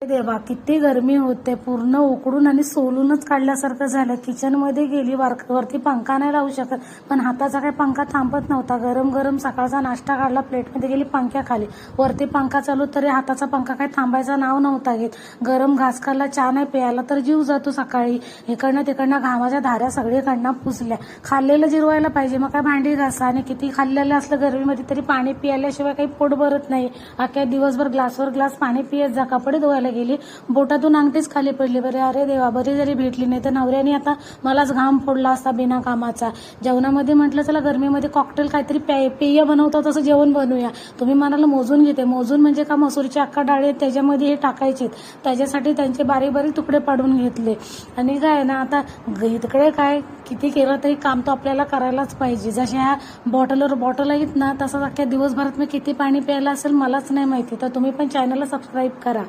देवा किती गरमी होते, पूर्ण उकडून आणि सोलूनच काढल्यासारखं झालं. किचन मध्ये गेली, वरती पंखा नाही लावू शकत, पण हाताचा काही पंखा थांबत नव्हता. गरम गरम सकाळचा नाश्ता काढला, प्लेटमध्ये गेली, पंख्याखाली वरती पंखा चालू, तरी हाताचा पंखा काही थांबायचा नाव नव्हता घेत. गरम घास खाल्ला, चहा नाही प्यायला तर जीव जातो. सकाळी इकडनं तिकडनं घामाच्या धाऱ्या सगळीकडनं पुसल्या. खाल्लेलं जिरवायला पाहिजे, मग काय भांडी घासा. आणि किती खाल्लेलं असलं गरमीमध्ये तरी पाणी पियाल्याशिवाय काही पोट भरत नाही. अख्ख्या दिवसभर ग्लासवर ग्लास पाणी पियत जा. कपडे धुवायला गेली, बोटातून अंगठीच खाली पडली. बरे अरे देवा, बरी जरी भेटली, नाही तर नवऱ्याने आता मलाच घाम फोडला असता बिना कामाचा. जेवणामध्ये म्हटलं चला गरमीमध्ये कॉकटेल काहीतरी पेय बनवतो तसं जेवण बनवूया. तुम्ही म्हणाला मोजून घेते. मोजून म्हणजे का, मसूरची अख्खा डाळी त्याच्यामध्ये हे टाकायचे, त्याच्यासाठी त्यांचे बारीक बारीक तुकडे पाडून घेतले. आणि काय ना, आता इकडे काय किती केलं तरी काम तर आपल्याला करायलाच पाहिजे. जशा ह्या बॉटल आहेत ना, तसंच अख्ख्या दिवसभरात मी किती पाणी प्यायला असेल मलाच नाही माहिती. तर तुम्ही पण चॅनलला सबस्क्राईब करा.